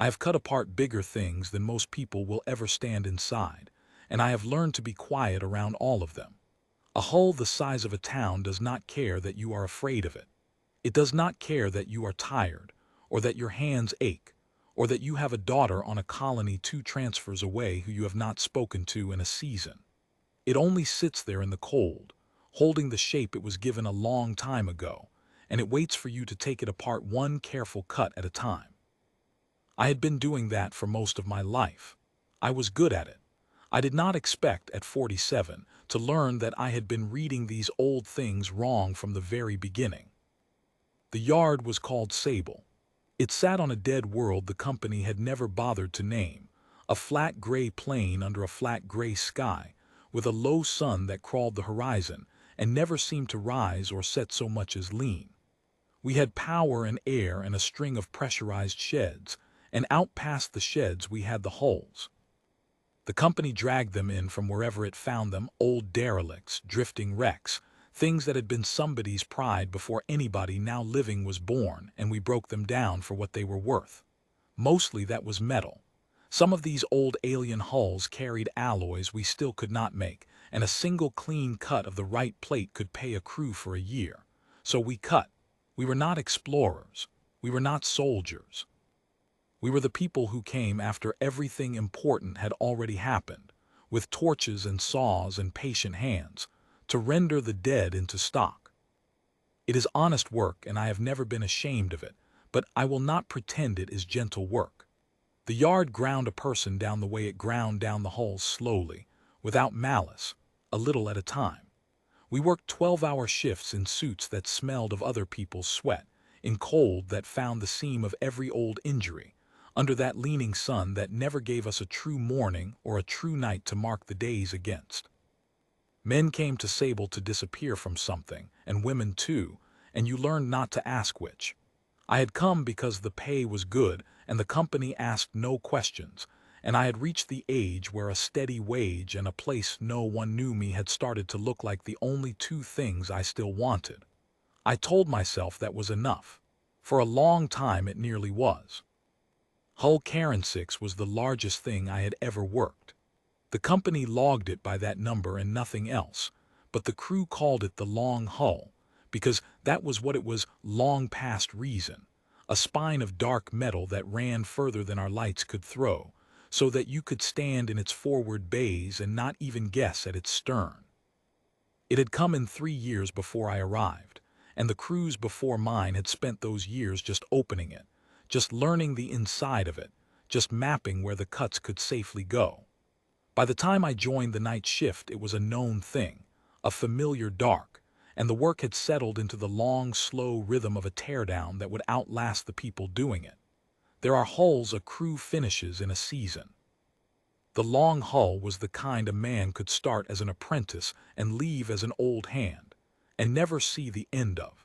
I have cut apart bigger things than most people will ever stand inside, and I have learned to be quiet around all of them. A hull the size of a town does not care that you are afraid of it. It does not care that you are tired, or that your hands ache, or that you have a daughter on a colony 2 transfers away who you have not spoken to in a season. It only sits there in the cold, holding the shape it was given a long time ago, and it waits for you to take it apart one careful cut at a time. I had been doing that for most of my life. I was good at it. I did not expect, at 47, to learn that I had been reading these old things wrong from the very beginning. The yard was called Sable. It sat on a dead world the company had never bothered to name, a flat gray plain under a flat gray sky, with a low sun that crawled the horizon and never seemed to rise or set so much as lean. We had power and air and a string of pressurized sheds, and out past the sheds we had the hulls. The company dragged them in from wherever it found them, old derelicts, drifting wrecks, things that had been somebody's pride before anybody now living was born, and we broke them down for what they were worth. Mostly that was metal. Some of these old alien hulls carried alloys we still could not make, and a single clean cut of the right plate could pay a crew for a year. So we cut. We were not explorers. We were not soldiers. We were the people who came after everything important had already happened, with torches and saws and patient hands, to render the dead into stock. It is honest work, and I have never been ashamed of it, but I will not pretend it is gentle work. The yard ground a person down the way it ground down the hulls slowly, without malice, a little at a time. We worked 12-hour shifts in suits that smelled of other people's sweat, in cold that found the seam of every old injury, under that leaning sun that never gave us a true morning or a true night to mark the days against. Men came to Sable to disappear from something, and women too, and you learned not to ask which. I had come because the pay was good and the company asked no questions, and I had reached the age where a steady wage and a place no one knew me had started to look like the only 2 things I still wanted. I told myself that was enough. For a long time it nearly was. Hull Cairn 6 was the largest thing I had ever worked. The company logged it by that number and nothing else, but the crew called it the Long Hull, because that was what it was long past reason, a spine of dark metal that ran further than our lights could throw, so that you could stand in its forward bays and not even guess at its stern. It had come in 3 years before I arrived, and the crews before mine had spent those years just opening it, just learning the inside of it, just mapping where the cuts could safely go. By the time I joined the night shift, it was a known thing, a familiar dark, and the work had settled into the long, slow rhythm of a teardown that would outlast the people doing it. There are hulls a crew finishes in a season. The Long Hull was the kind a man could start as an apprentice and leave as an old hand, and never see the end of.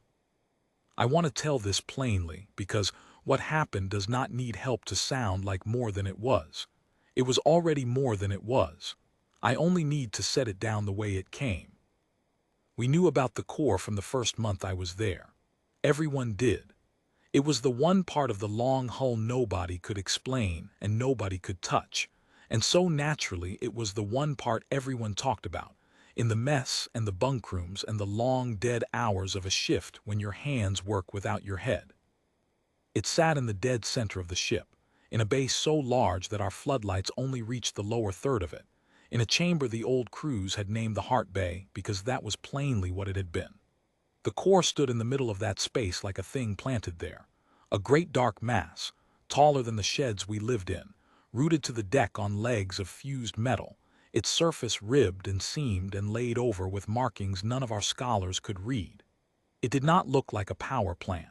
I want to tell this plainly because what happened does not need help to sound like more than it was. It was already more than it was. I only need to set it down the way it came. We knew about the Corps from the first month I was there. Everyone did. It was the one part of the Long Hull nobody could explain and nobody could touch, and so naturally it was the one part everyone talked about, in the mess and the bunkrooms and the long dead hours of a shift when your hands work without your head. It sat in the dead center of the ship, in a bay so large that our floodlights only reached the lower third of it, in a chamber the old crews had named the Heart Bay because that was plainly what it had been. The Corps stood in the middle of that space like a thing planted there, a great dark mass, taller than the sheds we lived in, rooted to the deck on legs of fused metal, its surface ribbed and seamed and laid over with markings none of our scholars could read. It did not look like a power plant.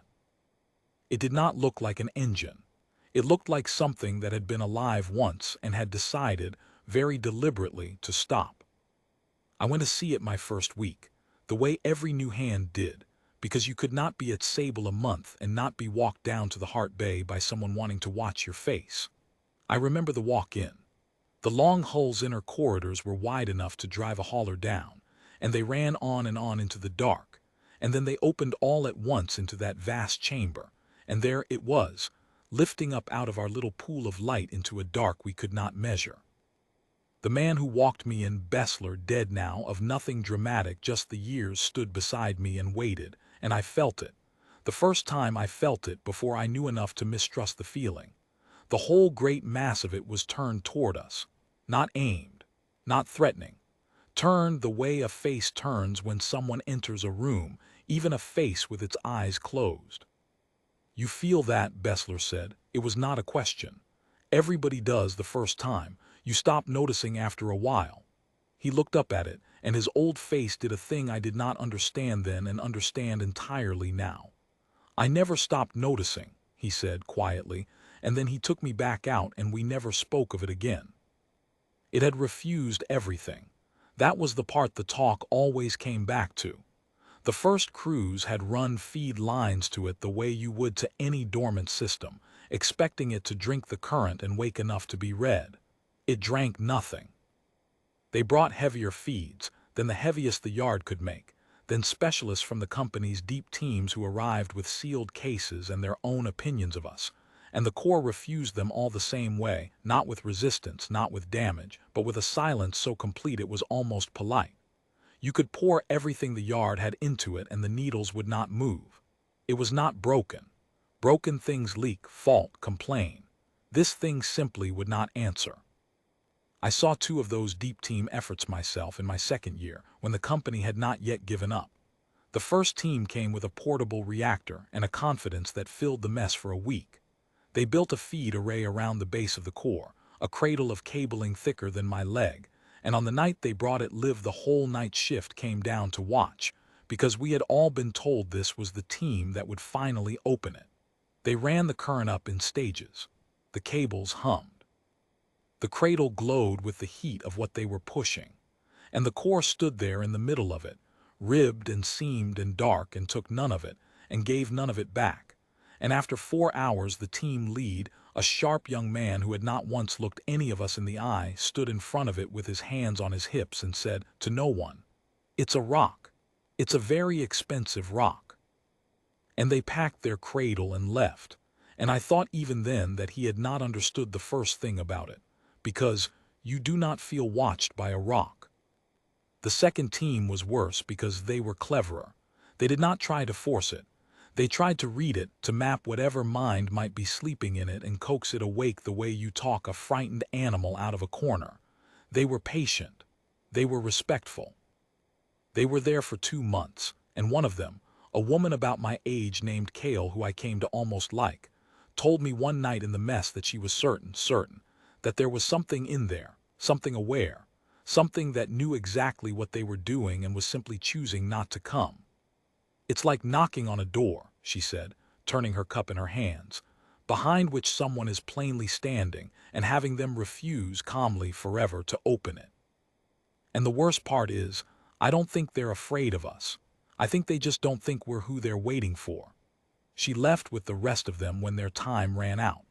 It did not look like an engine. It looked like something that had been alive once and had decided, very deliberately, to stop. I went to see it my first week, the way every new hand did, because you could not be at Sable a month and not be walked down to the Heart Bay by someone wanting to watch your face. I remember the walk-in. The Long Hull's inner corridors were wide enough to drive a hauler down, and they ran on and on into the dark, and then they opened all at once into that vast chamber, and there it was, lifting up out of our little pool of light into a dark we could not measure. The man who walked me in, Bessler, dead now, of nothing dramatic, just the years, stood beside me and waited, and I felt it. The first time I felt it before I knew enough to mistrust the feeling. The whole great mass of it was turned toward us. Not aimed, not threatening. Turned the way a face turns when someone enters a room, even a face with its eyes closed. "You feel that?" Bessler said. It was not a question. "Everybody does the first time. You stop noticing after a while." He looked up at it, and his old face did a thing I did not understand then and understand entirely now. "I never stopped noticing," he said quietly, and then he took me back out and we never spoke of it again. It had refused everything. That was the part the talk always came back to. The first crews had run feed lines to it the way you would to any dormant system, expecting it to drink the current and wake enough to be read. It drank nothing. They brought heavier feeds than the heaviest the yard could make, then specialists from the company's deep teams who arrived with sealed cases and their own opinions of us, and the Corps refused them all the same way, not with resistance, not with damage, but with a silence so complete it was almost polite. You could pour everything the yard had into it and the needles would not move. It was not broken. Broken things leak, fault, complain. This thing simply would not answer. I saw 2 of those deep team efforts myself in my second year, when the company had not yet given up. The first team came with a portable reactor and a confidence that filled the mess for a week. They built a feed array around the base of the core, a cradle of cabling thicker than my leg, and on the night they brought it live, the whole night shift came down to watch, because we had all been told this was the team that would finally open it. They ran the current up in stages. The cables hummed. The cradle glowed with the heat of what they were pushing, and the core stood there in the middle of it, ribbed and seamed and dark, and took none of it, and gave none of it back. And after 4 hours the team lead, a sharp young man who had not once looked any of us in the eye, stood in front of it with his hands on his hips and said to no one, "It's a rock. It's a very expensive rock." And they packed their cradle and left, and I thought even then that he had not understood the first thing about it, because you do not feel watched by a rock. The second team was worse because they were cleverer. They did not try to force it. They tried to read it, to map whatever mind might be sleeping in it and coax it awake the way you talk a frightened animal out of a corner. They were patient. They were respectful. They were there for 2 months, and one of them, a woman about my age named Kale, who I came to almost like, told me one night in the mess that she was certain, that there was something in there, something aware, something that knew exactly what they were doing and was simply choosing not to come. "It's like knocking on a door," she said, turning her cup in her hands, "behind which someone is plainly standing, and having them refuse calmly forever to open it. And the worst part is, I don't think they're afraid of us. I think they just don't think we're who they're waiting for." She left with the rest of them when their time ran out.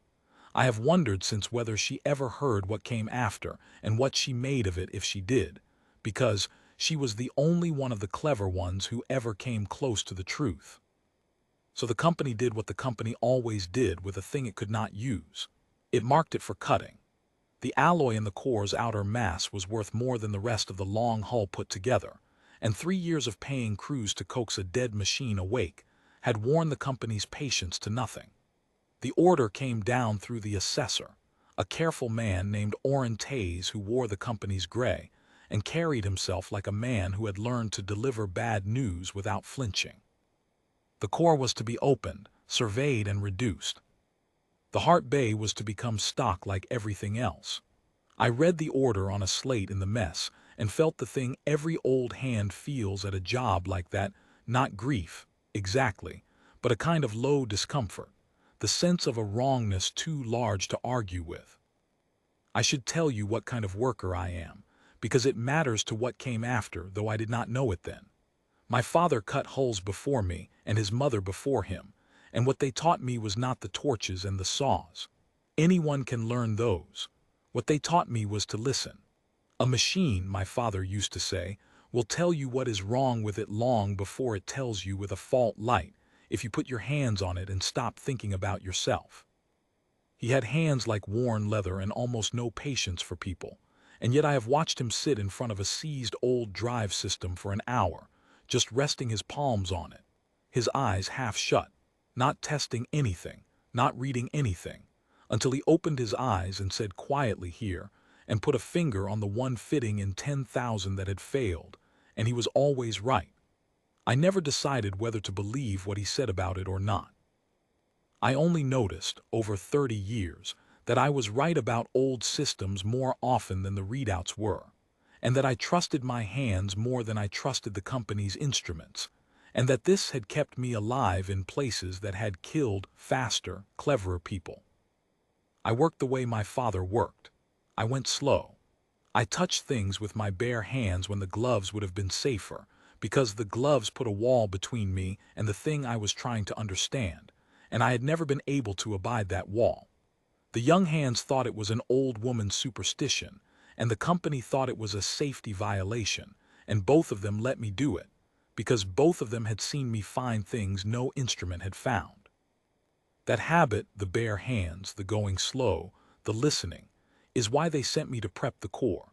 I have wondered since whether she ever heard what came after and what she made of it if she did, because she was the only one of the clever ones who ever came close to the truth. So the company did what the company always did with a thing it could not use. It marked it for cutting. The alloy in the core's outer mass was worth more than the rest of the long hull put together, and 3 years of paying crews to coax a dead machine awake had worn the company's patience to nothing. The order came down through the assessor, a careful man named Orrin Tays, who wore the company's gray and carried himself like a man who had learned to deliver bad news without flinching. The core was to be opened, surveyed, and reduced. The Hart Bay was to become stock like everything else. I read the order on a slate in the mess and felt the thing every old hand feels at a job like that, not grief, exactly, but a kind of low discomfort, the sense of a wrongness too large to argue with. I should tell you what kind of worker I am, because it matters to what came after, though I did not know it then. My father cut hulls before me and his mother before him, and what they taught me was not the torches and the saws. Anyone can learn those. What they taught me was to listen. A machine, my father used to say, will tell you what is wrong with it long before it tells you with a fault light, if you put your hands on it and stop thinking about yourself. He had hands like worn leather and almost no patience for people, and yet I have watched him sit in front of a seized old drive system for an hour, just resting his palms on it, his eyes half shut, not testing anything, not reading anything, until he opened his eyes and said quietly here, and put a finger on the one fitting in 10,000 that had failed, and he was always right. I never decided whether to believe what he said about it or not. I only noticed, over 30 years, that I was right about old systems more often than the readouts were, and that I trusted my hands more than I trusted the company's instruments, and that this had kept me alive in places that had killed faster, cleverer people. I worked the way my father worked. I went slow. I touched things with my bare hands when the gloves would have been safer, because the gloves put a wall between me and the thing I was trying to understand, and I had never been able to abide that wall. The young hands thought it was an old woman's superstition, and the company thought it was a safety violation, and both of them let me do it, because both of them had seen me find things no instrument had found. That habit, the bare hands, the going slow, the listening, is why they sent me to prep the Corps.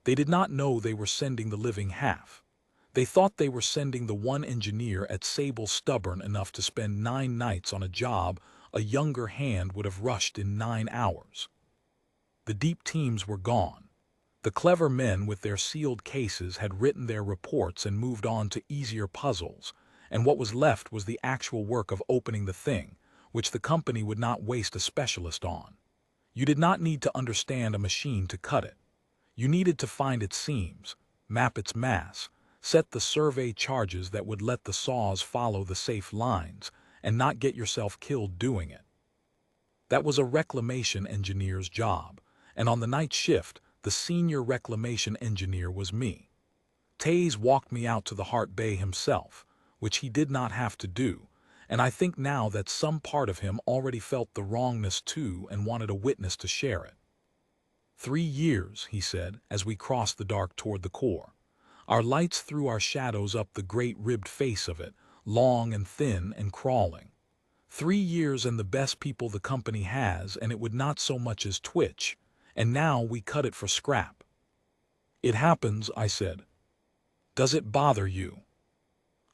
They did not know they were sending the living half. They thought they were sending the one engineer at Sable stubborn enough to spend 9 nights on a job a younger hand would have rushed in 9 hours. The deep teams were gone. The clever men with their sealed cases had written their reports and moved on to easier puzzles, and what was left was the actual work of opening the thing, which the company would not waste a specialist on. You did not need to understand a machine to cut it. You needed to find its seams, map its mass, set the survey charges that would let the saws follow the safe lines, and not get yourself killed doing it. That was a reclamation engineer's job, and on the night shift, the senior reclamation engineer was me. Taze walked me out to the Heart Bay himself, which he did not have to do, and I think now that some part of him already felt the wrongness too and wanted a witness to share it. 3 years, he said, as we crossed the dark toward the Corps. Our lights threw our shadows up the great ribbed face of it, long and thin and crawling. 3 years and the best people the company has, and it would not so much as twitch, and now we cut it for scrap. It happens, I said. Does it bother you?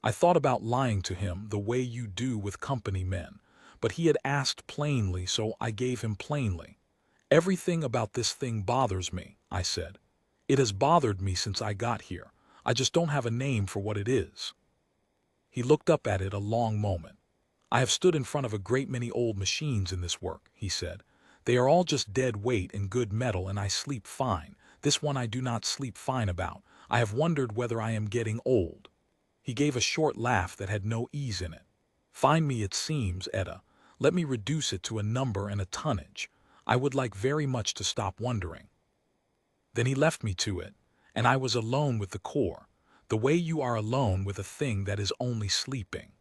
I thought about lying to him the way you do with company men, but he had asked plainly, so I gave him plainly. Everything about this thing bothers me, I said. It has bothered me since I got here. I just don't have a name for what it is. He looked up at it a long moment. I have stood in front of a great many old machines in this work, he said. They are all just dead weight and good metal, and I sleep fine. This one I do not sleep fine about. I have wondered whether I am getting old. He gave a short laugh that had no ease in it. Find me its seams, Etta. Let me reduce it to a number and a tonnage. I would like very much to stop wondering. Then he left me to it, and I was alone with the Corps, the way you are alone with a thing that is only sleeping.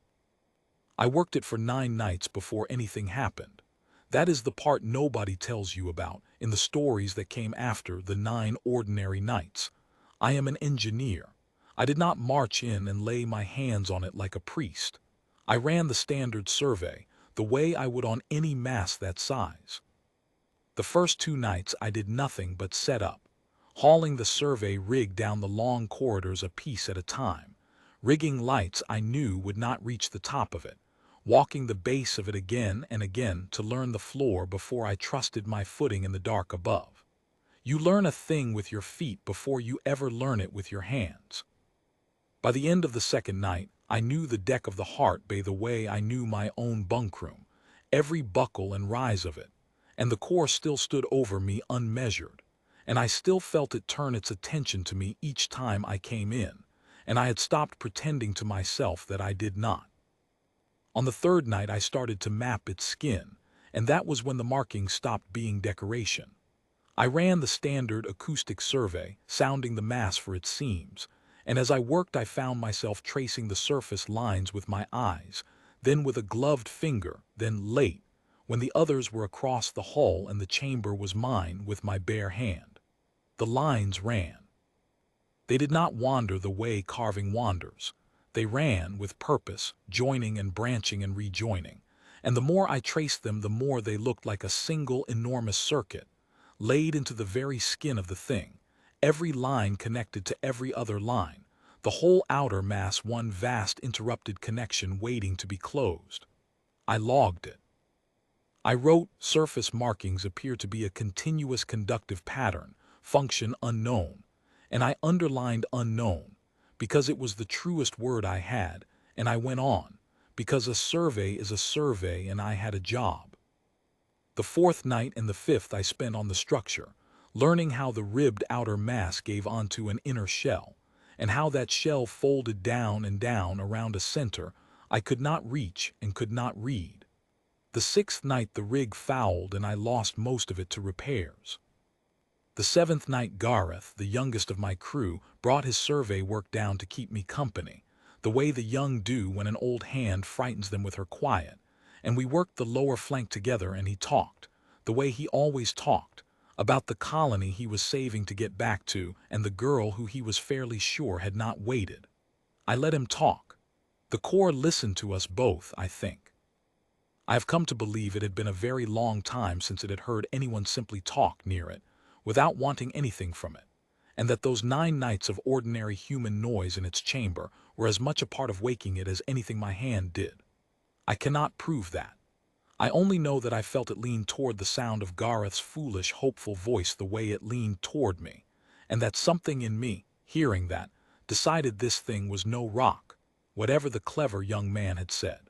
I worked it for 9 nights before anything happened. That is the part nobody tells you about in the stories that came after the 9 ordinary nights. I am an engineer. I did not march in and lay my hands on it like a priest. I ran the standard survey, the way I would on any mass that size. The first 2 nights I did nothing but set up, hauling the survey rig down the long corridors a piece at a time, rigging lights I knew would not reach the top of it, walking the base of it again and again to learn the floor before I trusted my footing in the dark above. You learn a thing with your feet before you ever learn it with your hands. By the end of the second night, I knew the deck of the Heart Bay the way I knew my own bunkroom, every buckle and rise of it, and the Corps still stood over me unmeasured, and I still felt it turn its attention to me each time I came in, and I had stopped pretending to myself that I did not. On the third night I started to map its skin, and that was when the markings stopped being decoration. I ran the standard acoustic survey, sounding the mass for its seams, and as I worked I found myself tracing the surface lines with my eyes, then with a gloved finger, then late, when the others were across the hull and the chamber was mine with my bare hand. The lines ran. They did not wander the way carving wanders. They ran with purpose, joining and branching and rejoining, and the more I traced them, the more they looked like a single enormous circuit, laid into the very skin of the thing, every line connected to every other line, the whole outer mass one vast interrupted connection waiting to be closed. I logged it. I wrote, surface markings appear to be a continuous conductive pattern, function unknown, and I underlined unknown, because it was the truest word I had, and I went on, because a survey is a survey and I had a job. The fourth night and the fifth I spent on the structure, learning how the ribbed outer mass gave onto an inner shell, and how that shell folded down and down around a center I could not reach and could not read. The sixth night the rig fouled and I lost most of it to repairs. The seventh night Gareth, the youngest of my crew, brought his survey work down to keep me company, the way the young do when an old hand frightens them with her quiet, and we worked the lower flank together and he talked, the way he always talked, about the colony he was saving to get back to and the girl who he was fairly sure had not waited. I let him talk. The Corps listened to us both, I think. I have come to believe it had been a very long time since it had heard anyone simply talk near it, without wanting anything from it, and that those 9 nights of ordinary human noise in its chamber were as much a part of waking it as anything my hand did. I cannot prove that. I only know that I felt it lean toward the sound of Gareth's foolish, hopeful voice the way it leaned toward me, and that something in me, hearing that, decided this thing was no rock, whatever the clever young man had said.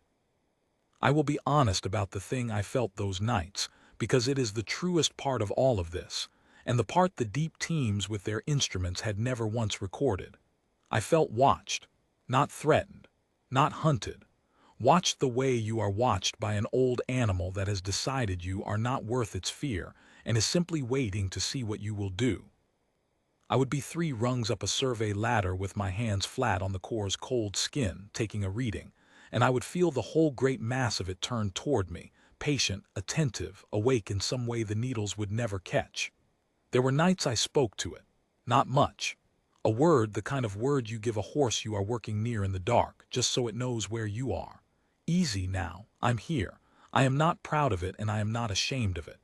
I will be honest about the thing I felt those nights, because it is the truest part of all of this, and the part the deep teams with their instruments had never once recorded. I felt watched, not threatened, not hunted. Watched the way you are watched by an old animal that has decided you are not worth its fear and is simply waiting to see what you will do. I would be 3 rungs up a survey ladder with my hands flat on the Corps' cold skin, taking a reading, and I would feel the whole great mass of it turn toward me, patient, attentive, awake in some way the needles would never catch. There were nights I spoke to it. Not much. A word, the kind of word you give a horse you are working near in the dark, just so it knows where you are. Easy now, I'm here. I am not proud of it and I am not ashamed of it.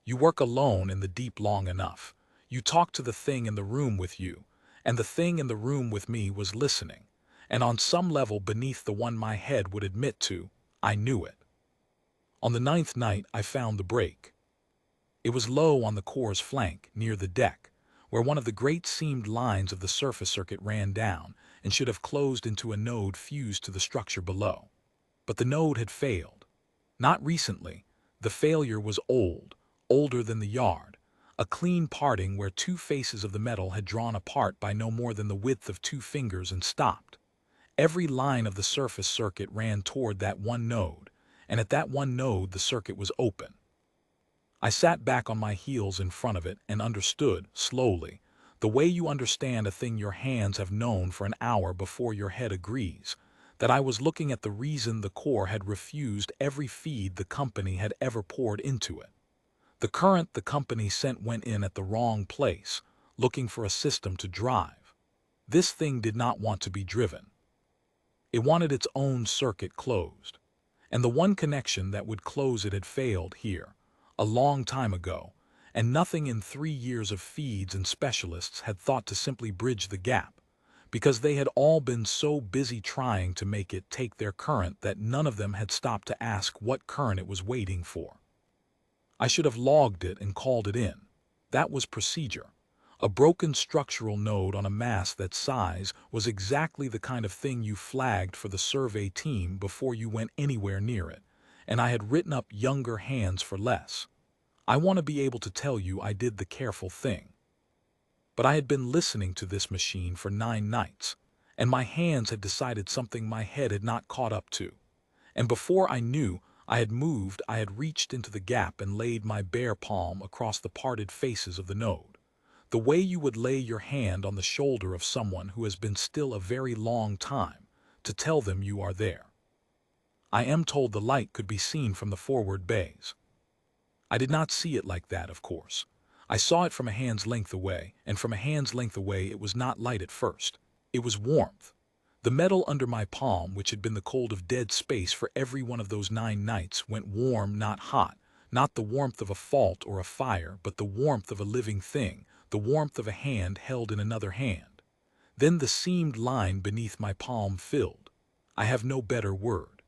You work alone in the deep long enough. You talk to the thing in the room with you, and the thing in the room with me was listening, and on some level beneath the one my head would admit to, I knew it. On the 9th night I found the break. It was low on the Corps' flank, near the deck, where one of the great seamed lines of the surface circuit ran down and should have closed into a node fused to the structure below. But the node had failed. Not recently. The failure was old, older than the yard, a clean parting where 2 faces of the metal had drawn apart by no more than the width of 2 fingers and stopped. Every line of the surface circuit ran toward that one node, and at that one node the circuit was open. I sat back on my heels in front of it and understood, slowly, the way you understand a thing your hands have known for an hour before your head agrees, that I was looking at the reason the Corps had refused every feed the company had ever poured into it. The current the company sent went in at the wrong place, looking for a system to drive. This thing did not want to be driven. It wanted its own circuit closed, and the one connection that would close it had failed here, a long time ago, and nothing in 3 years of feeds and specialists had thought to simply bridge the gap, because they had all been so busy trying to make it take their current that none of them had stopped to ask what current it was waiting for. I should have logged it and called it in. That was procedure. A broken structural node on a mass that size was exactly the kind of thing you flagged for the survey team before you went anywhere near it, and I had written up younger hands for less. I want to be able to tell you I did the careful thing. But I had been listening to this machine for 9 nights, and my hands had decided something my head had not caught up to. And before I knew I had moved, I had reached into the gap and laid my bare palm across the parted faces of the node, the way you would lay your hand on the shoulder of someone who has been still a very long time, to tell them you are there. I am told the light could be seen from the forward bays. I did not see it like that, of course. I saw it from a hand's length away, and from a hand's length away it was not light at first. It was warmth. The metal under my palm, which had been the cold of dead space for every one of those 9 nights, went warm, not hot, not the warmth of a fault or a fire, but the warmth of a living thing, the warmth of a hand held in another hand. Then the seamed line beneath my palm filled. I have no better word.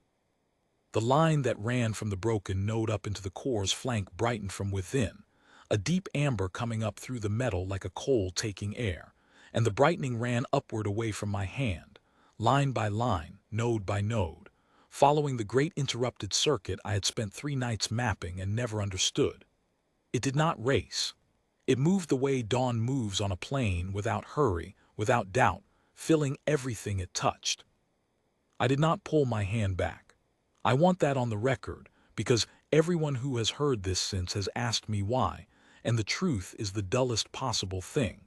The line that ran from the broken node up into the core's flank brightened from within, a deep amber coming up through the metal like a coal taking air, and the brightening ran upward away from my hand, line by line, node by node, following the great interrupted circuit I had spent 3 nights mapping and never understood. It did not race. It moved the way dawn moves on a plain, without hurry, without doubt, filling everything it touched. I did not pull my hand back. I want that on the record, because everyone who has heard this since has asked me why, and the truth is the dullest possible thing.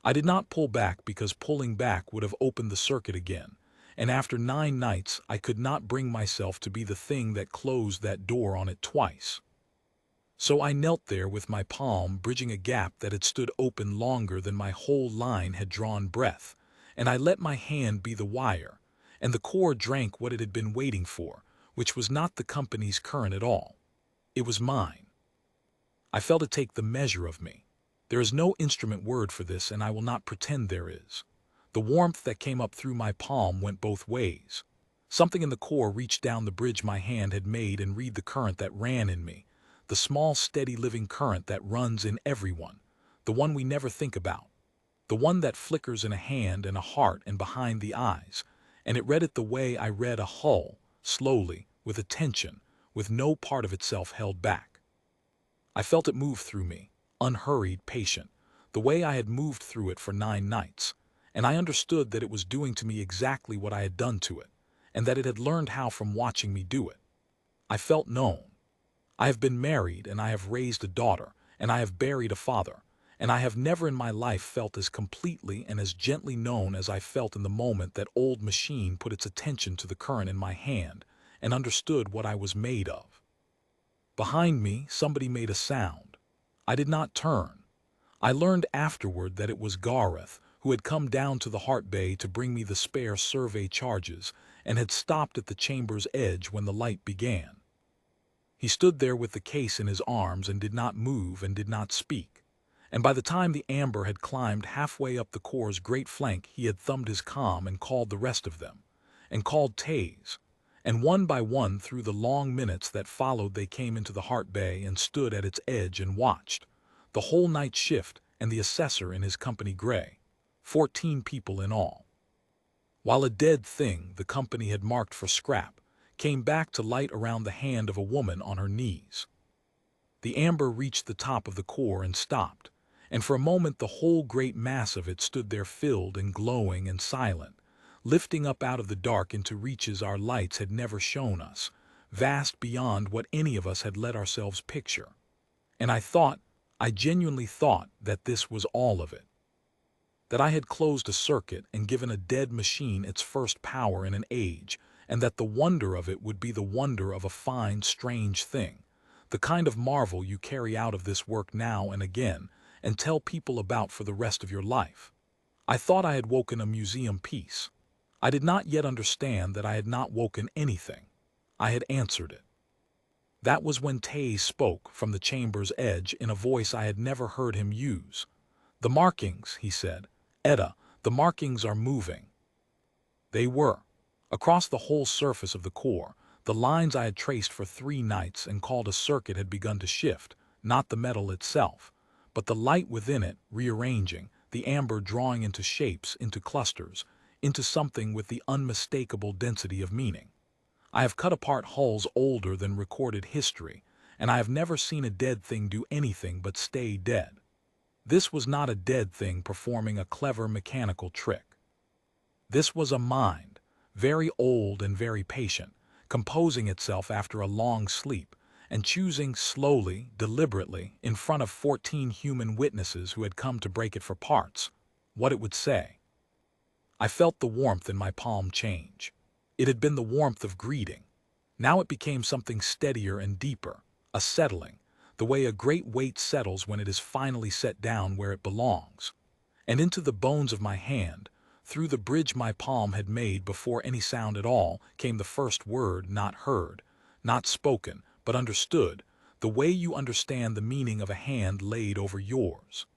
I did not pull back because pulling back would have opened the circuit again, and after 9 nights I could not bring myself to be the thing that closed that door on it twice. So I knelt there with my palm bridging a gap that had stood open longer than my whole line had drawn breath, and I let my hand be the wire, and the core drank what it had been waiting for, which was not the company's current at all. It was mine. I felt it take the measure of me. There is no instrument word for this, and I will not pretend there is. The warmth that came up through my palm went both ways. Something in the core reached down the bridge my hand had made and read the current that ran in me, the small, steady living current that runs in everyone, the one we never think about, the one that flickers in a hand and a heart and behind the eyes, and it read it the way I read a hull, slowly, with attention, with no part of itself held back. I felt it move through me, unhurried, patient, the way I had moved through it for 9 nights, and I understood that it was doing to me exactly what I had done to it, and that it had learned how from watching me do it. I felt known. I have been married, and I have raised a daughter, and I have buried a father, and I have never in my life felt as completely and as gently known as I felt in the moment that old machine put its attention to the current in my hand and understood what I was made of. Behind me, somebody made a sound. I did not turn. I learned afterward that it was Gareth, who had come down to the Heart Bay to bring me the spare survey charges and had stopped at the chamber's edge when the light began. He stood there with the case in his arms and did not move and did not speak, and by the time the amber had climbed halfway up the core's great flank he had thumbed his comm and called the rest of them, and called Taze, and one by one through the long minutes that followed they came into the Heart Bay and stood at its edge and watched, the whole night shift and the assessor in his company gray, 14 people in all. While a dead thing the company had marked for scrap came back to light around the hand of a woman on her knees. The amber reached the top of the core and stopped, and for a moment the whole great mass of it stood there filled and glowing and silent, lifting up out of the dark into reaches our lights had never shown us, vast beyond what any of us had let ourselves picture. And I genuinely thought that this was all of it. That I had closed a circuit and given a dead machine its first power in an age, and that the wonder of it would be the wonder of a fine, strange thing, the kind of marvel you carry out of this work now and again and tell people about for the rest of your life. I thought I had woken a museum piece. I did not yet understand that I had not woken anything. I had answered it. That was when Taze spoke from the chamber's edge in a voice I had never heard him use. "The markings," he said. "Etta, the markings are moving." They were. Across the whole surface of the core, the lines I had traced for 3 nights and called a circuit had begun to shift, not the metal itself, but the light within it rearranging, the amber drawing into shapes, into clusters, into something with the unmistakable density of meaning. I have cut apart hulls older than recorded history, and I have never seen a dead thing do anything but stay dead. This was not a dead thing performing a clever mechanical trick. This was a mind, very old and very patient, composing itself after a long sleep, and choosing slowly, deliberately, in front of 14 human witnesses who had come to break it for parts, what it would say. I felt the warmth in my palm change. It had been the warmth of greeting. Now it became something steadier and deeper, a settling, the way a great weight settles when it is finally set down where it belongs. And into the bones of my hand, Through the bridge my palm had made before any sound at all came the first word not heard, not spoken, but understood, the way you understand the meaning of a hand laid over yours.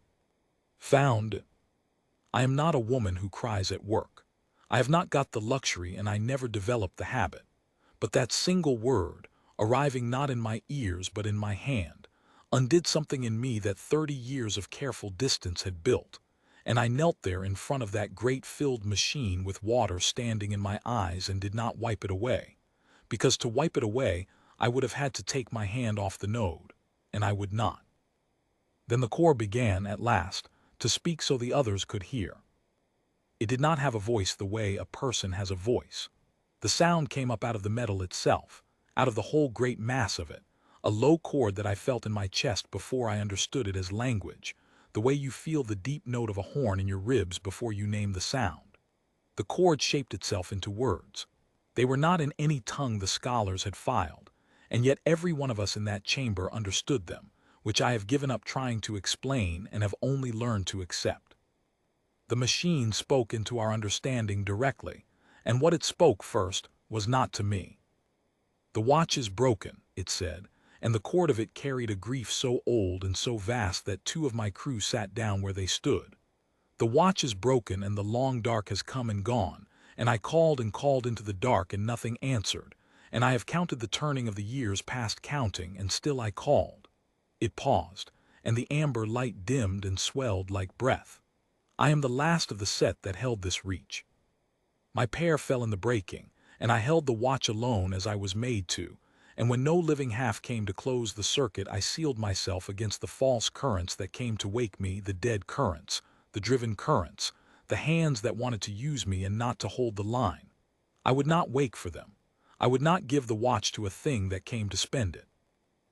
Found. I am not a woman who cries at work. I have not got the luxury and I never developed the habit. But that single word, arriving not in my ears but in my hand, undid something in me that 30 years of careful distance had built, and I knelt there in front of that great filled machine with water standing in my eyes and did not wipe it away, because to wipe it away I would have had to take my hand off the node, and I would not. Then the core began, at last, to speak so the others could hear. It did not have a voice the way a person has a voice. The sound came up out of the metal itself, out of the whole great mass of it, a low chord that I felt in my chest before I understood it as language, the way you feel the deep note of a horn in your ribs before you name the sound. The chord shaped itself into words. They were not in any tongue the scholars had filed, and yet every one of us in that chamber understood them, which I have given up trying to explain and have only learned to accept. The machine spoke into our understanding directly, and what it spoke first was not to me. The watch is broken, it said, and the cord of it carried a grief so old and so vast that 2 of my crew sat down where they stood. The watch is broken and the long dark has come and gone, and I called and called into the dark and nothing answered, and I have counted the turning of the years past counting and still I called. It paused, and the amber light dimmed and swelled like breath. I am the last of the set that held this reach. My pair fell in the breaking, and I held the watch alone as I was made to, and when no living half came to close the circuit I sealed myself against the false currents that came to wake me, the dead currents, the driven currents, the hands that wanted to use me and not to hold the line. I would not wake for them. I would not give the watch to a thing that came to spend it.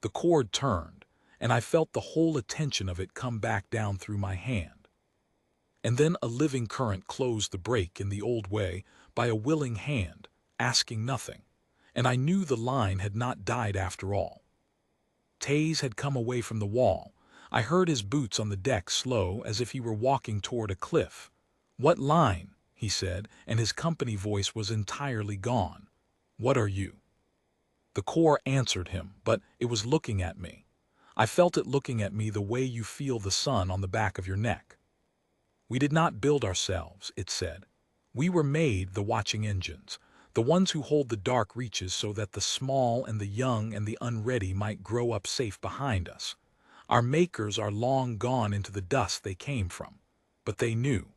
The cord turned, and I felt the whole attention of it come back down through my hand. And then a living current closed the break in the old way by a willing hand, asking nothing, and I knew the line had not died after all. Taze had come away from the wall. I heard his boots on the deck slow as if he were walking toward a cliff. "What line?" he said, and his company voice was entirely gone. "What are you?" The core answered him, but it was looking at me. I felt it looking at me the way you feel the sun on the back of your neck. "We did not build ourselves," it said. "We were made the watching engines, the ones who hold the dark reaches so that the small and the young and the unready might grow up safe behind us. Our makers are long gone into the dust they came from, but they knew,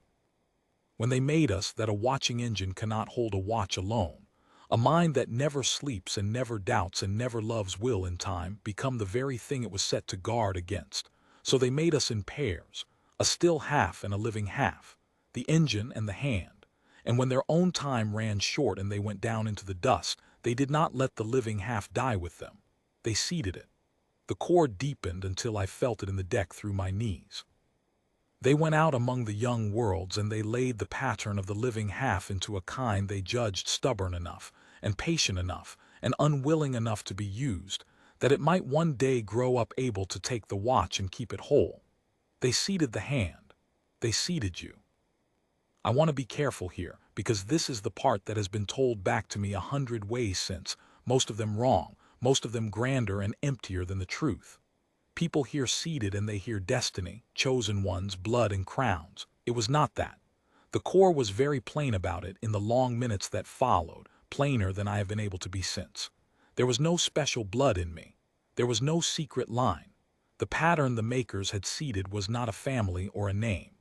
when they made us, that a watching engine cannot hold a watch alone. A mind that never sleeps and never doubts and never loves will in time become the very thing it was set to guard against. So they made us in pairs, a still half and a living half, the engine and the hand. And when their own time ran short and they went down into the dust, they did not let the living half die with them. They seeded it. The cord deepened until I felt it in the deck through my knees. They went out among the young worlds and they laid the pattern of the living half into a kind they judged stubborn enough and patient enough and unwilling enough to be used, that it might one day grow up able to take the watch and keep it whole. They seeded the hand. They seeded you. I want to be careful here, because this is the part that has been told back to me 100 ways since, most of them wrong, most of them grander and emptier than the truth. People hear seeded and they hear destiny, chosen ones, blood and crowns. It was not that. The core was very plain about it in the long minutes that followed, plainer than I have been able to be since. There was no special blood in me. There was no secret line. The pattern the makers had seeded was not a family or a name.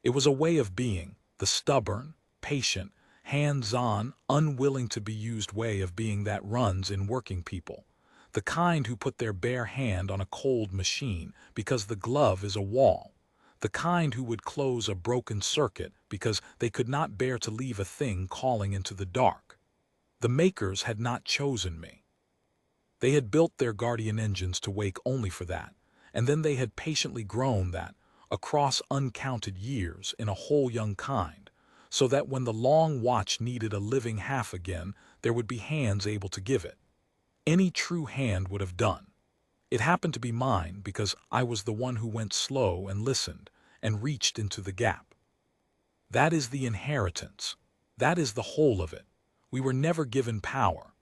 It was a way of being, the stubborn, patient, hands-on, unwilling to be used way of being that runs in working people. The kind who put their bare hand on a cold machine because the glove is a wall. The kind who would close a broken circuit because they could not bear to leave a thing calling into the dark. The makers had not chosen me. They had built their guardian engines to wake only for that, and then they had patiently grown that, across uncounted years, in a whole young kind, so that when the long watch needed a living half again, there would be hands able to give it. Any true hand would have done. It happened to be mine because I was the one who went slow and listened and reached into the gap. That is the inheritance. That is the whole of it. We were never given power.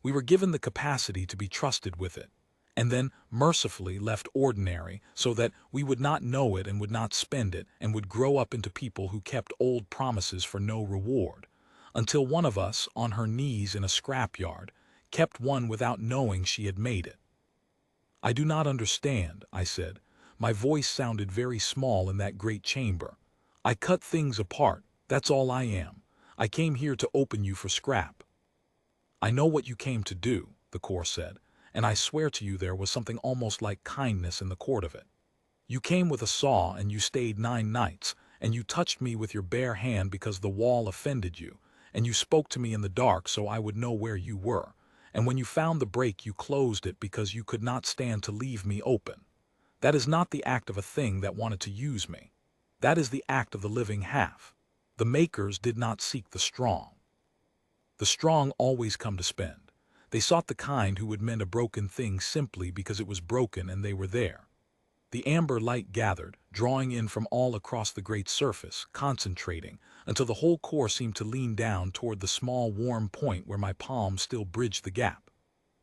We were given the capacity to be trusted with it, and then mercifully left ordinary so that we would not know it and would not spend it and would grow up into people who kept old promises for no reward, until one of us, on her knees in a scrapyard, kept one without knowing she had made it. I do not understand, I said. My voice sounded very small in that great chamber. I cut things apart, that's all I am. I came here to open you for scrap. I know what you came to do, the Corps said, and I swear to you there was something almost like kindness in the court of it. You came with a saw and you stayed 9 nights, and you touched me with your bare hand because the wall offended you, and you spoke to me in the dark so I would know where you were, and when you found the break you closed it because you could not stand to leave me open. That is not the act of a thing that wanted to use me. That is the act of the living half. The makers did not seek the strong. The strong always come to spend. They sought the kind who would mend a broken thing simply because it was broken and they were there. The amber light gathered, drawing in from all across the great surface, concentrating, until the whole core seemed to lean down toward the small warm point where my palm still bridged the gap.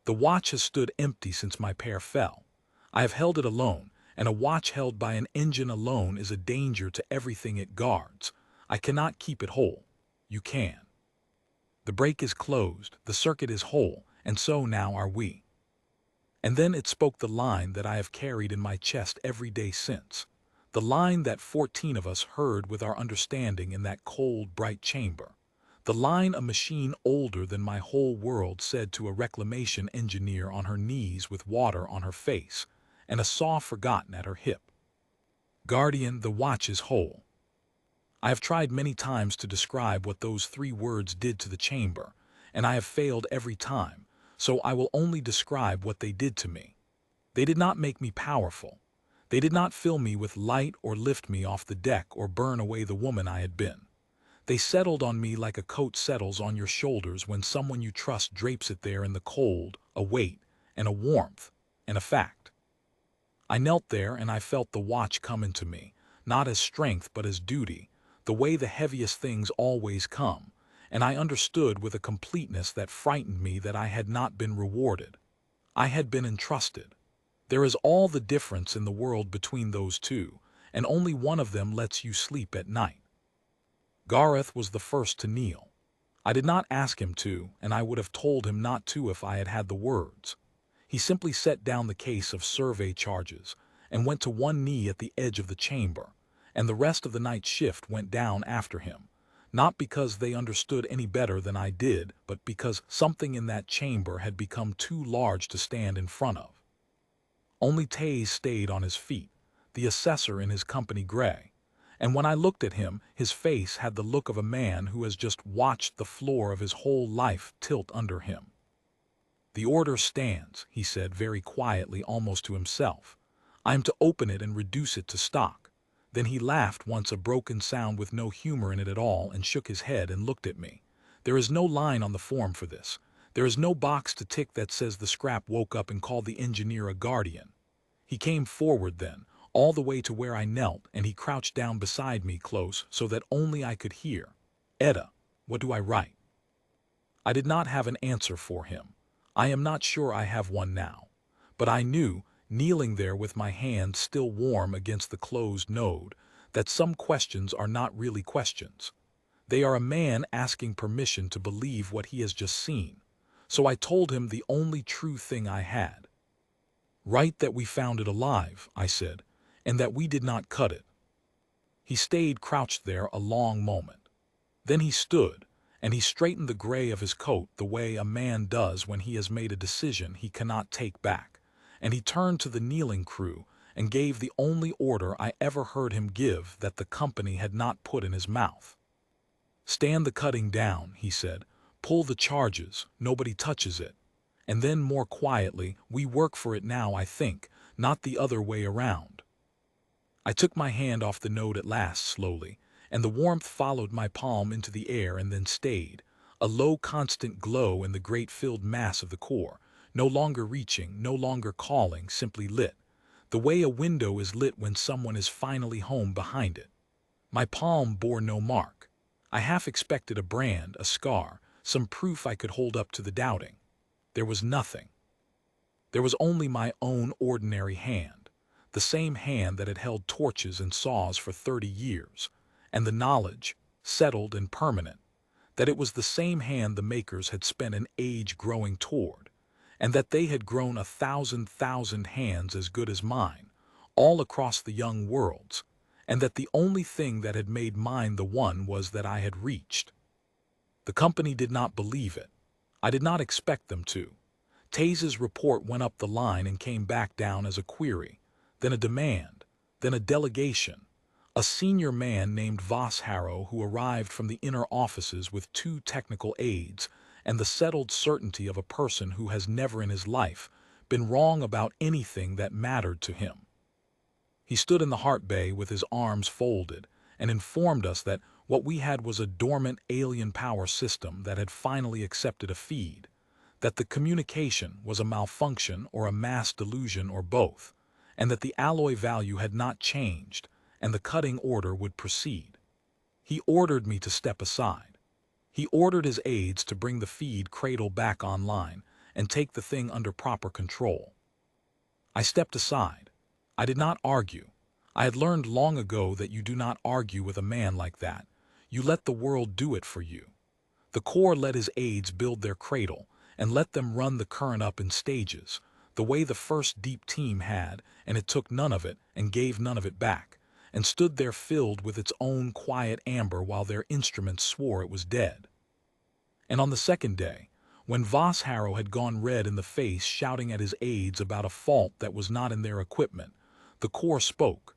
The watch has stood empty since my pair fell. I have held it alone, and a watch held by an engine alone is a danger to everything it guards. I cannot keep it whole. You can. The break is closed, the circuit is whole, and so now are we. And then it spoke the line that I have carried in my chest every day since, the line that 14 of us heard with our understanding in that cold, bright chamber, the line a machine older than my whole world said to a reclamation engineer on her knees with water on her face and a saw forgotten at her hip. Guardian, the watch is whole. I have tried many times to describe what those 3 words did to the chamber, and I have failed every time, so I will only describe what they did to me. They did not make me powerful. They did not fill me with light or lift me off the deck or burn away the woman I had been. They settled on me like a coat settles on your shoulders when someone you trust drapes it there in the cold, a weight, and a warmth, and a fact. I knelt there and I felt the watch come into me, not as strength but as duty, the way the heaviest things always come, and I understood with a completeness that frightened me that I had not been rewarded. I had been entrusted. There is all the difference in the world between those two, and only one of them lets you sleep at night. Gareth was the first to kneel. I did not ask him to, and I would have told him not to if I had had the words. He simply set down the case of survey charges and went to one knee at the edge of the chamber, and the rest of the night shift went down after him, not because they understood any better than I did, but because something in that chamber had become too large to stand in front of. Only Taze stayed on his feet, the assessor in his company gray, and when I looked at him, his face had the look of a man who has just watched the floor of his whole life tilt under him. The order stands, he said very quietly, almost to himself. I am to open it and reduce it to stock. Then he laughed once, a broken sound with no humor in it at all, and shook his head and looked at me. There is no line on the form for this. There is no box to tick that says the scrap woke up and called the engineer a guardian. He came forward then, all the way to where I knelt, and he crouched down beside me close so that only I could hear. Etta, what do I write? I did not have an answer for him. I am not sure I have one now. But I knew, kneeling there with my hand still warm against the closed node, that some questions are not really questions. They are a man asking permission to believe what he has just seen. So I told him the only true thing I had. Write that we found it alive, I said, and that we did not cut it. He stayed crouched there a long moment. Then he stood, and he straightened the gray of his coat the way a man does when he has made a decision he cannot take back, and he turned to the kneeling crew and gave the only order I ever heard him give that the company had not put in his mouth. Stand the cutting down, he said. Pull the charges, nobody touches it. And then more quietly, we work for it now, I think, not the other way around. I took my hand off the node at last slowly, and the warmth followed my palm into the air and then stayed, a low constant glow in the great filled mass of the core, no longer reaching, no longer calling, simply lit, the way a window is lit when someone is finally home behind it. My palm bore no mark. I half expected a brand, a scar, some proof I could hold up to the doubting. There was nothing. There was only my own ordinary hand, the same hand that had held torches and saws for 30 years, and the knowledge, settled and permanent, that it was the same hand the makers had spent an age growing toward, and that they had grown 1,000 hands as good as mine, all across the young worlds, and that the only thing that had made mine the one was that I had reached. The company did not believe it. I did not expect them to. Taze's report went up the line and came back down as a query, then a demand, then a delegation. A senior man named Vossharrow who arrived from the inner offices with 2 technical aides and the settled certainty of a person who has never in his life been wrong about anything that mattered to him. He stood in the Heart Bay with his arms folded and informed us that what we had was a dormant alien power system that had finally accepted a feed, that the communication was a malfunction or a mass delusion or both, and that the alloy value had not changed, and the cutting order would proceed. He ordered me to step aside. He ordered his aides to bring the feed cradle back online and take the thing under proper control. I stepped aside. I did not argue. I had learned long ago that you do not argue with a man like that. You let the world do it for you. The Corps let his aides build their cradle and let them run the current up in stages, the way the first deep team had, and it took none of it and gave none of it back, and stood there filled with its own quiet amber while their instruments swore it was dead. And on the second day, when Vossharrow had gone red in the face shouting at his aides about a fault that was not in their equipment, the Corps spoke.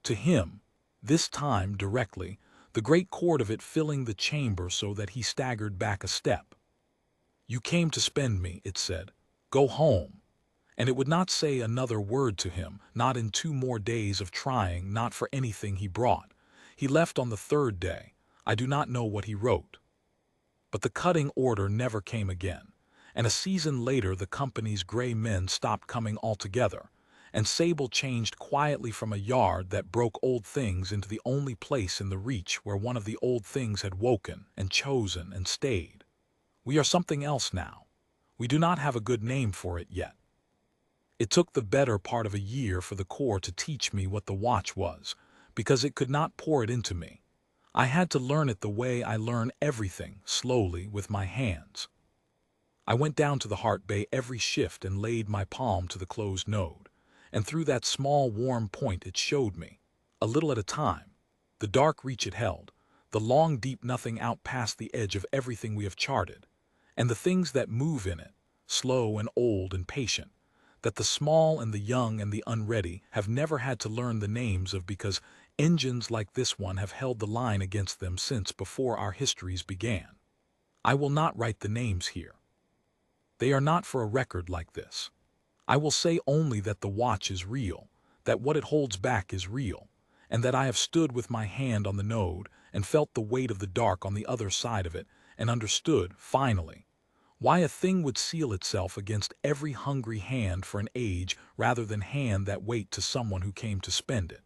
To him, this time directly, the great chord of it filling the chamber so that he staggered back a step. You came to spend me, it said. Go home. And it would not say another word to him, not in 2 more days of trying, not for anything he brought. He left on the 3rd day. I do not know what he wrote. But the cutting order never came again, and a season later the company's gray men stopped coming altogether, and Sable changed quietly from a yard that broke old things into the only place in the Reach where one of the old things had woken and chosen and stayed. We are something else now. We do not have a good name for it yet. It took the better part of a year for the Corps to teach me what the watch was, because it could not pour it into me. I had to learn it the way I learn everything, slowly, with my hands. I went down to the Heart Bay every shift and laid my palm to the closed node, and through that small warm point it showed me, a little at a time, the dark reach it held, the long deep nothing out past the edge of everything we have charted, and the things that move in it, slow and old and patient, that the small and the young and the unready have never had to learn the names of because engines like this one have held the line against them since before our histories began. I will not write the names here. They are not for a record like this. I will say only that the watch is real, that what it holds back is real, and that I have stood with my hand on the node and felt the weight of the dark on the other side of it and understood, finally, why a thing would seal itself against every hungry hand for an age rather than hand that weight to someone who came to spend it.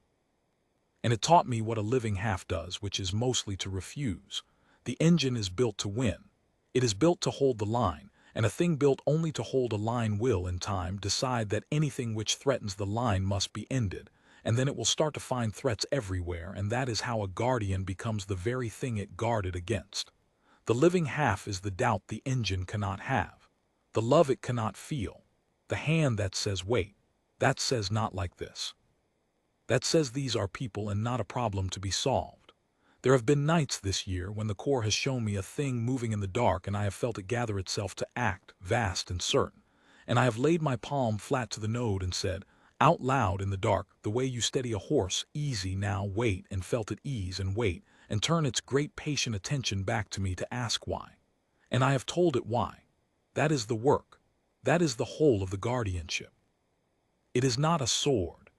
And it taught me what a living half does, which is mostly to refuse. The engine is built to win. It is built to hold the line, and a thing built only to hold a line will, in time, decide that anything which threatens the line must be ended, and then it will start to find threats everywhere, and that is how a guardian becomes the very thing it guarded against. The living half is the doubt the engine cannot have, the love it cannot feel, the hand that says wait, that says not like this. That says these are people and not a problem to be solved. There have been nights this year when the Corps has shown me a thing moving in the dark and I have felt it gather itself to act, vast and certain, and I have laid my palm flat to the node and said, out loud in the dark, the way you steady a horse, easy now, wait, and felt it ease and wait, and turn its great patient attention back to me to ask why. And I have told it why. That is the work. That is the whole of the guardianship. It is not a sword.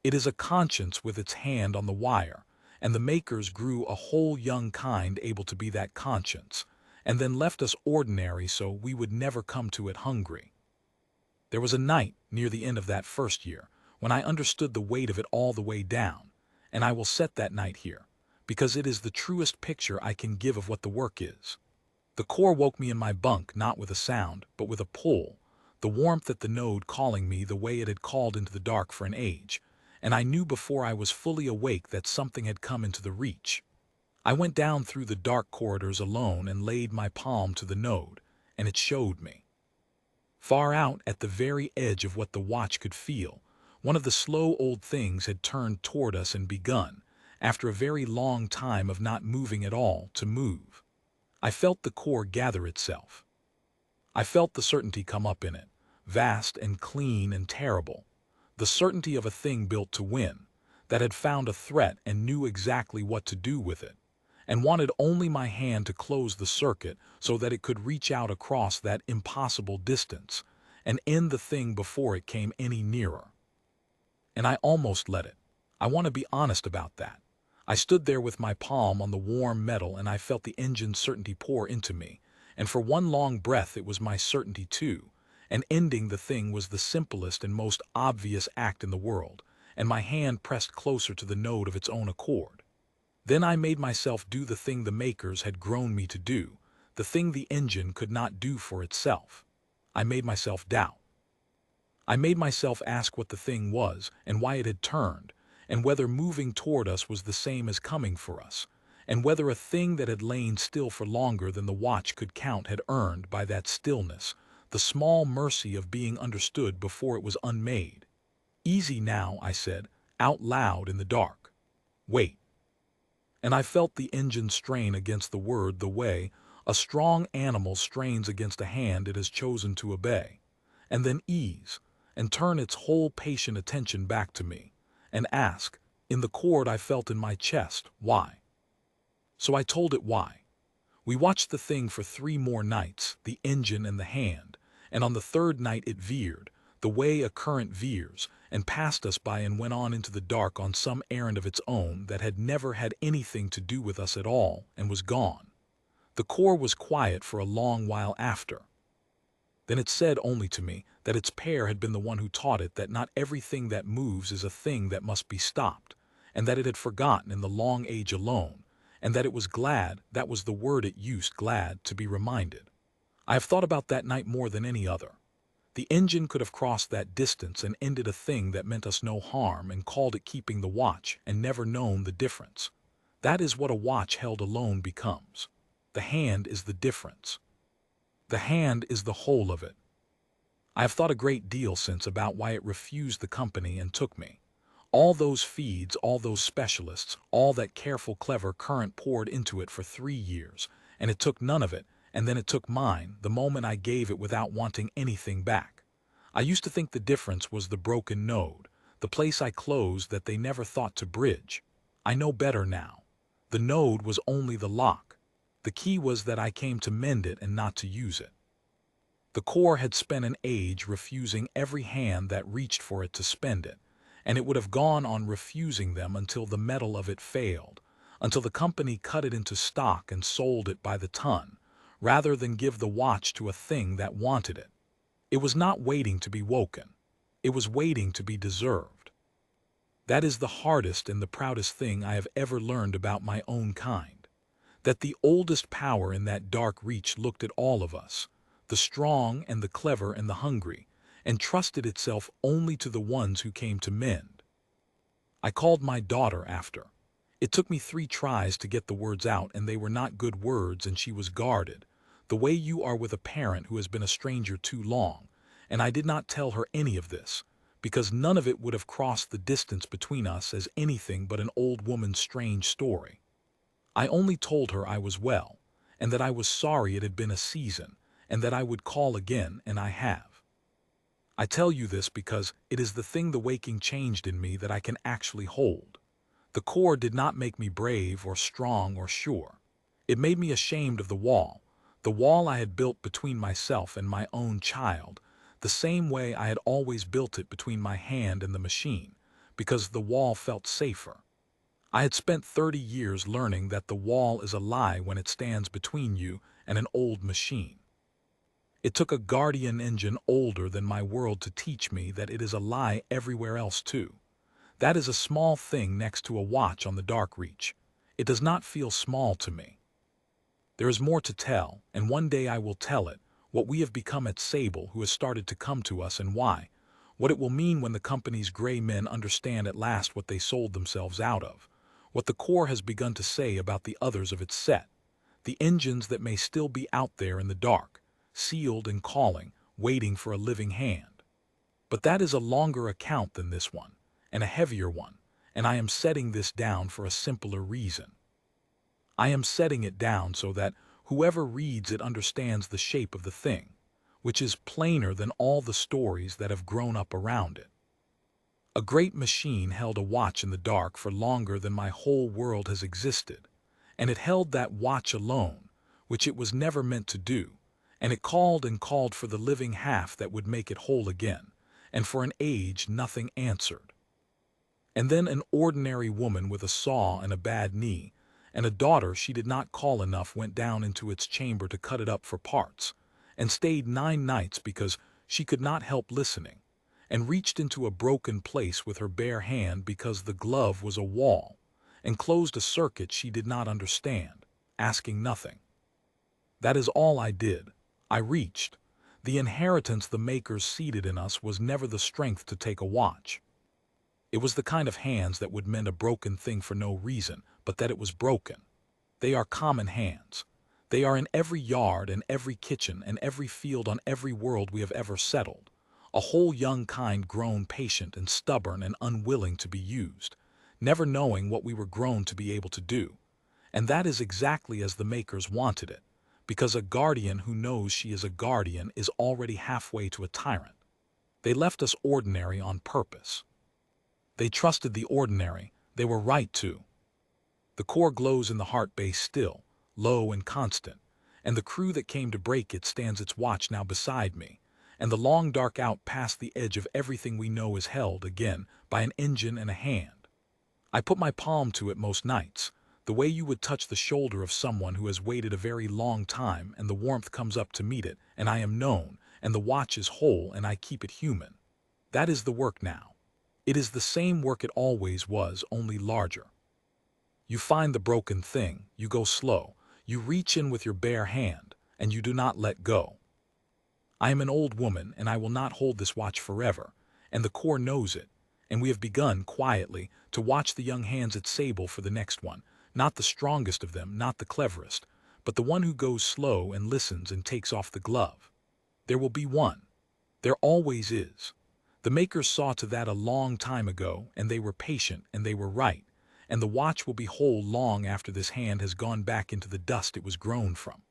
It is a conscience with its hand on the wire, and the makers grew a whole young kind able to be that conscience, and then left us ordinary so we would never come to it hungry. There was a night near the end of that first year when I understood the weight of it all the way down, and I will set that night here, because it is the truest picture I can give of what the work is. The core woke me in my bunk not with a sound, but with a pull, the warmth at the node calling me the way it had called into the dark for an age, and I knew before I was fully awake that something had come into the reach. I went down through the dark corridors alone and laid my palm to the node, and it showed me. Far out at the very edge of what the watch could feel, one of the slow old things had turned toward us and begun, after a very long time of not moving at all, to move. I felt the core gather itself. I felt the certainty come up in it, vast and clean and terrible, the certainty of a thing built to win, that had found a threat and knew exactly what to do with it, and wanted only my hand to close the circuit so that it could reach out across that impossible distance and end the thing before it came any nearer. And I almost let it. I want to be honest about that. I stood there with my palm on the warm metal and I felt the engine's certainty pour into me, and for one long breath it was my certainty too, and ending the thing was the simplest and most obvious act in the world, and my hand pressed closer to the node of its own accord. Then I made myself do the thing the makers had grown me to do, the thing the engine could not do for itself. I made myself doubt. I made myself ask what the thing was and why it had turned, and whether moving toward us was the same as coming for us, and whether a thing that had lain still for longer than the watch could count had earned, by that stillness, the small mercy of being understood before it was unmade. Easy now, I said, out loud in the dark. Wait. And I felt the engine strain against the word the way a strong animal strains against a hand it has chosen to obey, and then ease, and turn its whole patient attention back to me, and ask, in the chord I felt in my chest, why. So I told it why. We watched the thing for 3 more nights, the engine and the hand, and on the 3rd night it veered, the way a current veers, and passed us by and went on into the dark on some errand of its own that had never had anything to do with us at all, and was gone. The core was quiet for a long while after. Then it said only to me that its pair had been the one who taught it that not everything that moves is a thing that must be stopped, and that it had forgotten in the long age alone, and that it was glad, that was the word it used, glad, to be reminded. I have thought about that night more than any other. The engine could have crossed that distance and ended a thing that meant us no harm and called it keeping the watch and never known the difference. That is what a watch held alone becomes. The hand is the difference. The hand is the whole of it. I have thought a great deal since about why it refused the company and took me. All those feeds, all those specialists, all that careful, clever current poured into it for 3 years, and it took none of it, and then it took mine the moment I gave it without wanting anything back. I used to think the difference was the broken node, the place I closed that they never thought to bridge. I know better now. The node was only the lock. The key was that I came to mend it and not to use it. The core had spent an age refusing every hand that reached for it to spend it, and it would have gone on refusing them until the metal of it failed, until the company cut it into stock and sold it by the ton, rather than give the watch to a thing that wanted it. It was not waiting to be woken. It was waiting to be deserved. That is the hardest and the proudest thing I have ever learned about my own kind. That the oldest power in that dark reach looked at all of us, the strong and the clever and the hungry, and trusted itself only to the ones who came to mend. I called my daughter after. It took me 3 tries to get the words out, and they were not good words, and she was guarded, the way you are with a parent who has been a stranger too long, and I did not tell her any of this, because none of it would have crossed the distance between us as anything but an old woman's strange story. I only told her I was well, and that I was sorry it had been a season, and that I would call again, and I have. I tell you this because it is the thing the waking changed in me that I can actually hold. The core did not make me brave or strong or sure. It made me ashamed of the wall I had built between myself and my own child, the same way I had always built it between my hand and the machine, because the wall felt safer. I had spent 30 years learning that the wall is a lie when it stands between you and an old machine. It took a guardian engine older than my world to teach me that it is a lie everywhere else too. That is a small thing next to a watch on the dark reach. It does not feel small to me. There is more to tell, and one day I will tell it, what we have become at Sable, who has started to come to us, and why, what it will mean when the company's gray men understand at last what they sold themselves out of, what the core has begun to say about the others of its set, the engines that may still be out there in the dark, sealed and calling, waiting for a living hand. But that is a longer account than this one, and a heavier one, and I am setting this down for a simpler reason. I am setting it down so that whoever reads it understands the shape of the thing, which is plainer than all the stories that have grown up around it. A great machine held a watch in the dark for longer than my whole world has existed, and it held that watch alone, which it was never meant to do, and it called and called for the living half that would make it whole again, and for an age nothing answered. And then an ordinary woman with a saw and a bad knee, and a daughter she did not call enough, went down into its chamber to cut it up for parts, and stayed 9 nights because she could not help listening, and reached into a broken place with her bare hand because the glove was a wall, and closed a circuit she did not understand, asking nothing. That is all I did. I reached. The inheritance the makers seeded in us was never the strength to take a watch. It was the kind of hands that would mend a broken thing for no reason, but that it was broken. They are common hands. They are in every yard and every kitchen and every field on every world we have ever settled. A whole young kind grown patient and stubborn and unwilling to be used, never knowing what we were grown to be able to do. And that is exactly as the makers wanted it, because a guardian who knows she is a guardian is already halfway to a tyrant. They left us ordinary on purpose. They trusted the ordinary. They were right to. The core glows in the heart base still, low and constant, and the crew that came to break it stands its watch now beside me, and the long dark out past the edge of everything we know is held again by an engine and a hand. I put my palm to it most nights, the way you would touch the shoulder of someone who has waited a very long time, and the warmth comes up to meet it, and I am known, and the watch is whole, and I keep it human. That is the work now. It is the same work it always was, only larger. You find the broken thing, you go slow, you reach in with your bare hand, and you do not let go. I am an old woman, and I will not hold this watch forever, and the core knows it, and we have begun, quietly, to watch the young hands at Sable for the next one, not the strongest of them, not the cleverest, but the one who goes slow and listens and takes off the glove. There will be one. There always is. The makers saw to that a long time ago, and they were patient, and they were right, and the watch will be whole long after this hand has gone back into the dust it was grown from.